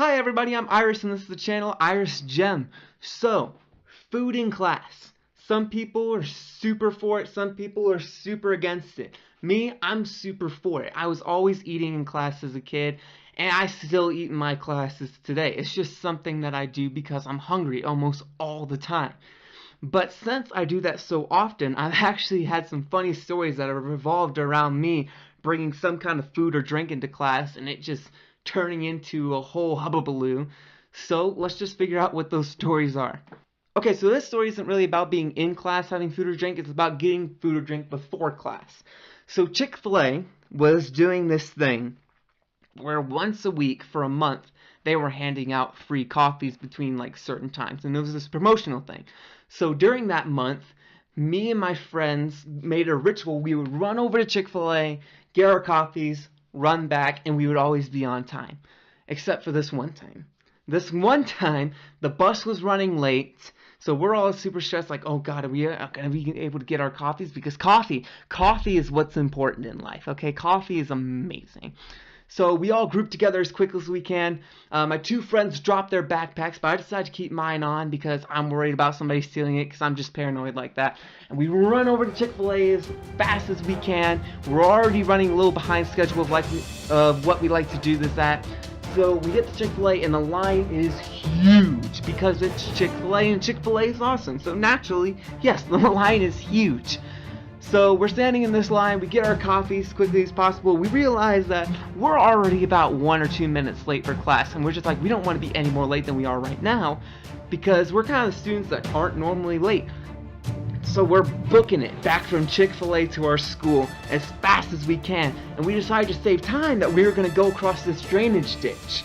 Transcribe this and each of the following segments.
Hi everybody, I'm Iris and this is the channel Iris Gem. So, food in class. Some people are super for it, some people are super against it. Me, I'm super for it. I was always eating in class as a kid, and I still eat in my classes today. It's just something that I do because I'm hungry almost all the time. But since I do that so often, I've actually had some funny stories that have revolved around me bringing some kind of food or drink into class and it just turning into a whole hubbubaloo. So let's just figure out what those stories are. Okay, so this story isn't really about being in class having food or drink, it's about getting food or drink before class. So Chick-fil-A was doing this thing where once a week for a month they were handing out free coffees between like certain times, and it was this promotional thing. So during that month, me and my friends made a ritual. We would run over to Chick-fil-A, get our coffees, run back, and we would always be on time, except for this one time. This one time the bus was running late, so we're all super stressed, like, oh god, are we gonna be able to get our coffees? Because coffee is what's important in life, okay? Coffee is amazing. So we all group together as quick as we can. My two friends dropped their backpacks, but I decided to keep mine on because I'm worried about somebody stealing it because I'm just paranoid like that. And we run over to Chick-fil-A as fast as we can. We're already running a little behind schedule of what we like to do this at. So we get to Chick-fil-A and the line is huge because it's Chick-fil-A and Chick-fil-A is awesome. So naturally, yes, the line is huge. So we're standing in this line, we get our coffee as quickly as possible. We realize that we're already about 1 or 2 minutes late for class, and we're just like, we don't want to be any more late than we are right now because we're kind of students that aren't normally late. So we're booking it back from Chick-fil-A to our school as fast as we can, and we decided to save time that we were going to go across this drainage ditch.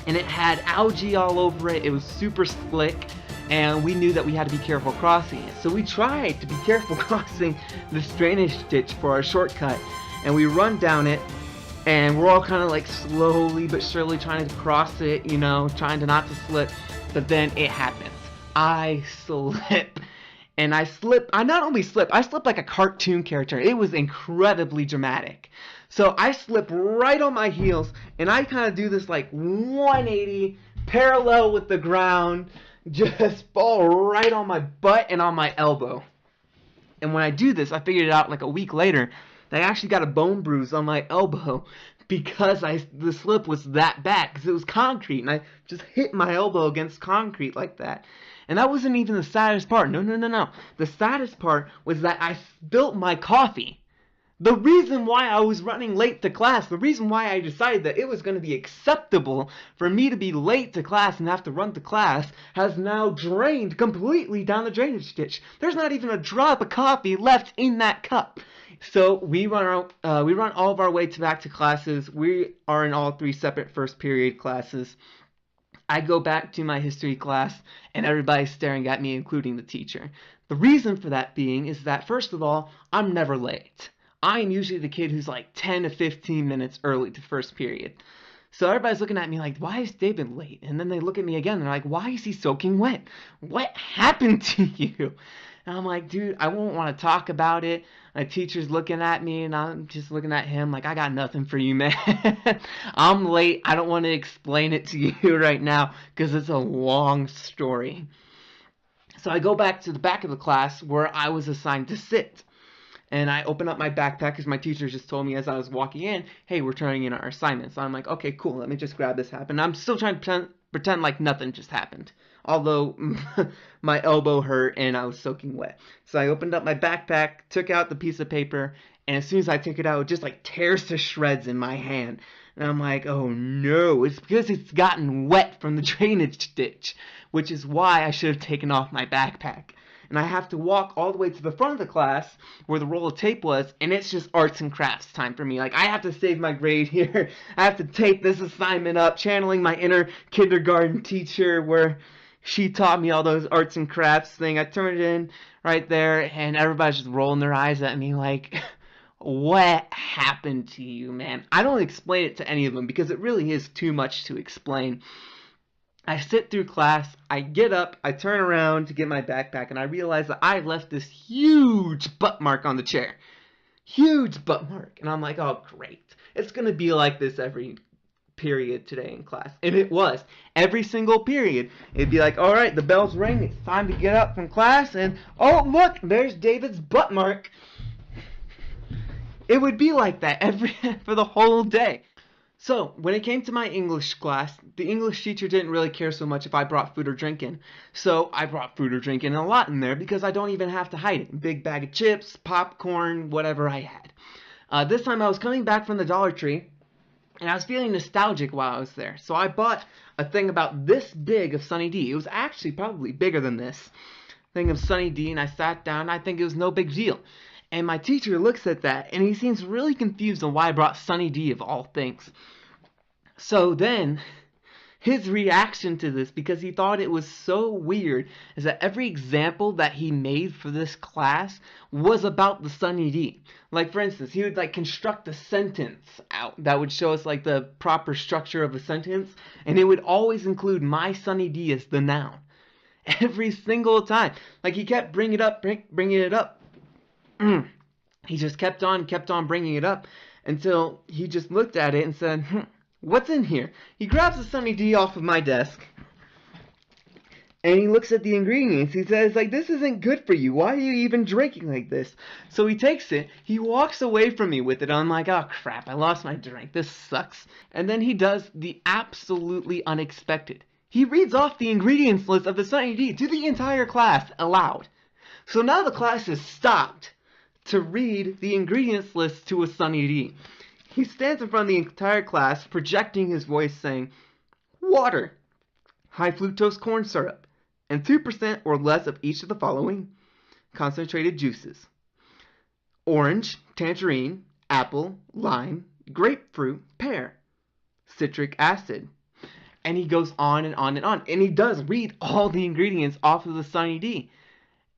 And it had algae all over it, it was super slick, and we knew that we had to be careful crossing it. So we tried to be careful crossing this drainage ditch for our shortcut, and we run down it, and we're all kind of like slowly but surely trying to cross it, you know, trying to not to slip, but then it happens. I slip. And I not only slip, I slip like a cartoon character. It was incredibly dramatic. So I slip right on my heels, and I kind of do this like 180 parallel with the ground, just fall right on my butt and on my elbow. And when I do this, I figured it out like a week later, that I actually got a bone bruise on my elbow because the slip was that bad, because it was concrete, and I just hit my elbow against concrete like that. And that wasn't even the saddest part. No, no, no, no. The saddest part was that I spilt my coffee. The reason why I was running late to class, the reason why I decided that it was going to be acceptable for me to be late to class and have to run to class, has now drained completely down the drainage ditch. There's not even a drop of coffee left in that cup. So we run all of our way back to classes. We are in all 3 separate first period classes. I go back to my history class, and everybody's staring at me, including the teacher. The reason for that being is that, first of all, I'm never late. I am usually the kid who's like 10 to 15 minutes early to first period. So everybody's looking at me like, why is David late? And then they look at me again, and they're like, why is he soaking wet? What happened to you? And I'm like, dude, I won't want to talk about it. My teacher's looking at me, and I'm just looking at him like, I got nothing for you, man. I'm late. I don't want to explain it to you right now because it's a long story. So I go back to the back of the class where I was assigned to sit. And I open up my backpack because my teacher just told me as I was walking in, hey, we're turning in our assignments. So I'm like, okay, cool, let me just grab this happen. I'm still trying to pretend like nothing just happened. Although my elbow hurt and I was soaking wet. So I opened up my backpack, took out the piece of paper, and as soon as I took it out, it just like tears to shreds in my hand. And I'm like, oh no, it's because it's gotten wet from the drainage ditch, which is why I should have taken off my backpack. And I have to walk all the way to the front of the class where the roll of tape was, and it's just arts and crafts time for me. Like, I have to save my grade here. I have to tape this assignment up, channeling my inner kindergarten teacher where she taught me all those arts and crafts thing. I turn it in right there, and everybody's just rolling their eyes at me like, what happened to you, man? I don't explain it to any of them because it really is too much to explain. I sit through class, I get up, I turn around to get my backpack, and I realize that I left this huge butt mark on the chair. Huge butt mark. And I'm like, oh, great. It's going to be like this every period today in class. And it was. Every single period. It'd be like, alright, the bell's ring, it's time to get up from class, and oh look, there's David's butt mark. It would be like that for the whole day. So, when it came to my English class, the English teacher didn't really care so much if I brought food or drink in. So, I brought food or drink in a lot in there because I don't even have to hide it. Big bag of chips, popcorn, whatever I had. This time I was coming back from the Dollar Tree, and I was feeling nostalgic while I was there. So, I bought a thing about this big of Sunny D. It was actually probably bigger than this thing of Sunny D, and I sat down, and I think it was no big deal. And my teacher looks at that, and he seems really confused on why I brought Sunny D of all things. So then, his reaction to this, because he thought it was so weird, is that every example that he made for this class was about the Sunny D. Like, for instance, he would, like, construct a sentence out that would show us, like, the proper structure of a sentence, and it would always include my Sunny D as the noun. Every single time. Like, he kept bringing it up. He just kept on bringing it up until he just looked at it and said, what's in here? He grabs the Sunny D off of my desk and he looks at the ingredients. He says, like, this isn't good for you. Why are you even drinking like this? So he takes it. He walks away from me with it. I'm like, oh crap, I lost my drink. This sucks. And then he does the absolutely unexpected. He reads off the ingredients list of the Sunny D to the entire class aloud. So now the class is stopped to read the ingredients list to a Sunny D. He stands in front of the entire class, projecting his voice, saying, water, high fructose corn syrup, and 2% or less of each of the following concentrated juices: orange, tangerine, apple, lime, grapefruit, pear, citric acid. And he goes on and on and on. And he does read all the ingredients off of the Sunny D.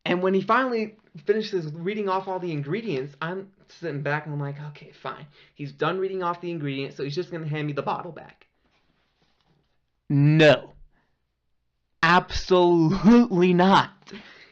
And when he finally finishes reading off all the ingredients, I'm sitting back and I'm like, okay, fine. He's done reading off the ingredients, so he's just going to hand me the bottle back. No. Absolutely not.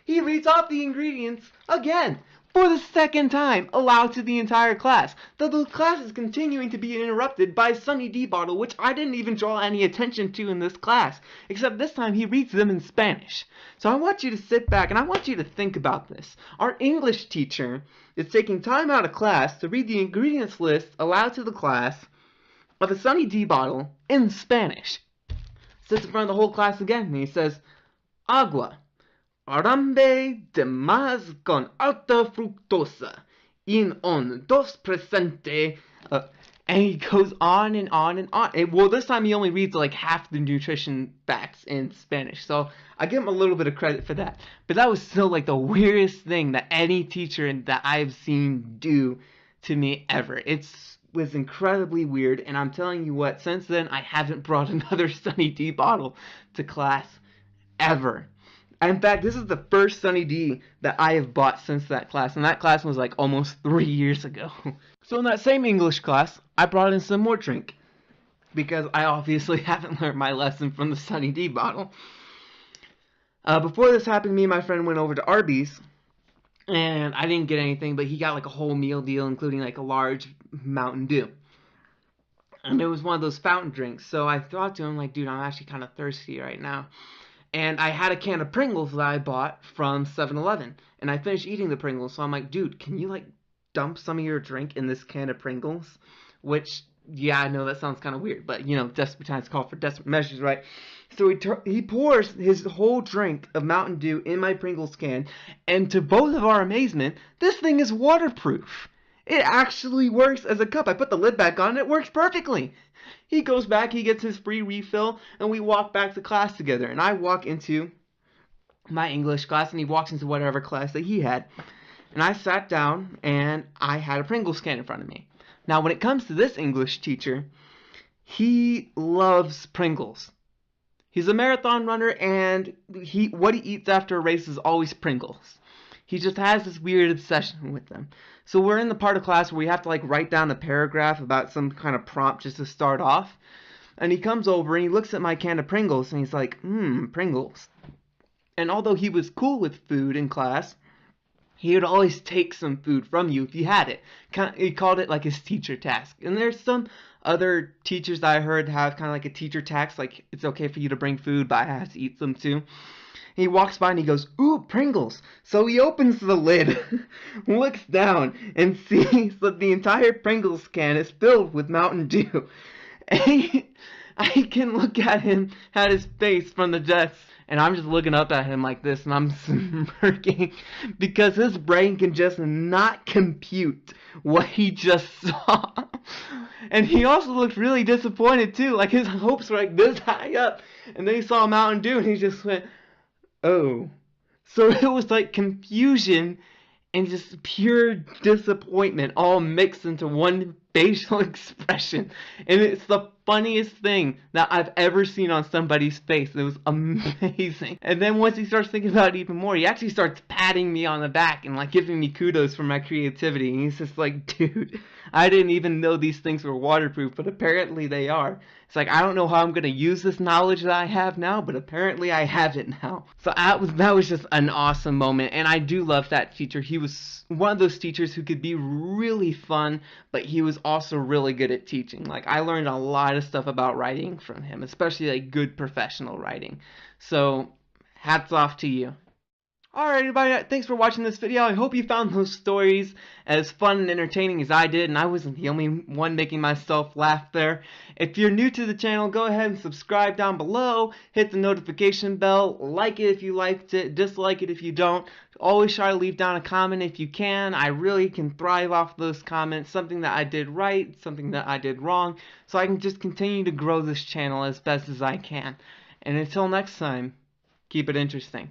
He reads off the ingredients again, for the second time, aloud to the entire class. Though the class is continuing to be interrupted by a Sunny D bottle, which I didn't even draw any attention to in this class, except this time he reads them in Spanish. So I want you to sit back and I want you to think about this. Our English teacher is taking time out of class to read the ingredients list aloud to the class of a Sunny D bottle in Spanish. Sits in front of the whole class again and he says, agua, arambe de más con alta fructosa, in un 2%. And he goes on and on and on. And, well, this time he only reads like half the nutrition facts in Spanish. So I give him a little bit of credit for that. But that was still like the weirdest thing that any teacher that I've seen do to me ever. It was incredibly weird. And I'm telling you what, since then I haven't brought another Sunny D bottle to class ever. In fact, this is the first Sunny D that I have bought since that class, and that class was like almost 3 years ago. So in that same English class, I brought in some more drink, because I obviously haven't learned my lesson from the Sunny D bottle. Before this happened, me and my friend went over to Arby's, and I didn't get anything, but he got like a whole meal deal, including like a large Mountain Dew. And it was one of those fountain drinks, so I thought to him, like, dude, I'm actually kind of thirsty right now. And I had a can of Pringles that I bought from 7-Eleven. And I finished eating the Pringles, so I'm like, dude, can you, like, dump some of your drink in this can of Pringles? Which, yeah, I know that sounds kind of weird, but, you know, desperate times call for desperate measures, right? So he pours his whole drink of Mountain Dew in my Pringles can, and to both of our amazement, this thing is waterproof. It actually works as a cup. I put the lid back on and it works perfectly. He goes back, he gets his free refill, and we walk back to class together. And I walk into my English class, and he walks into whatever class that he had. And I sat down, and I had a Pringles can in front of me. Now, when it comes to this English teacher, he loves Pringles. He's a marathon runner, and what he eats after a race is always Pringles. He just has this weird obsession with them. So we're in the part of class where we have to like write down a paragraph about some kind of prompt just to start off. And he comes over and he looks at my can of Pringles and he's like, Pringles. And although he was cool with food in class, he would always take some food from you if you had it. He called it like his teacher task. And there's some other teachers that I heard have kind of like a teacher tax, like it's okay for you to bring food, but I have to eat them too. He walks by and he goes, "Ooh, Pringles." So he opens the lid, looks down, and sees that the entire Pringles can is filled with Mountain Dew. And I can look at him, at his face from the desk, and I'm just looking up at him like this, and I'm smirking because his brain can just not compute what he just saw. And he also looked really disappointed too, like his hopes were like this high up, and then he saw Mountain Dew, and he just went, "Oh." So it was like confusion and just pure disappointment all mixed into one facial expression. And it's the funniest thing that I've ever seen on somebody's face. It was amazing. And then once he starts thinking about it even more, he actually starts patting me on the back and like giving me kudos for my creativity. And he's just like, "Dude, I didn't even know these things were waterproof, but apparently they are." It's like, I don't know how I'm going to use this knowledge that I have now, but apparently I have it now. So that was just an awesome moment, and I do love that teacher. He was one of those teachers who could be really fun, but he was also really good at teaching. Like, I learned a lot of stuff about writing from him, especially like good professional writing. So, hats off to you. Alright everybody, thanks for watching this video. I hope you found those stories as fun and entertaining as I did, and I wasn't the only one making myself laugh there. If you're new to the channel, go ahead and subscribe down below, hit the notification bell, like it if you liked it, dislike it if you don't. Always try to leave down a comment if you can. I really can thrive off those comments, something that I did right, something that I did wrong, so I can just continue to grow this channel as best as I can. And until next time, keep it interesting.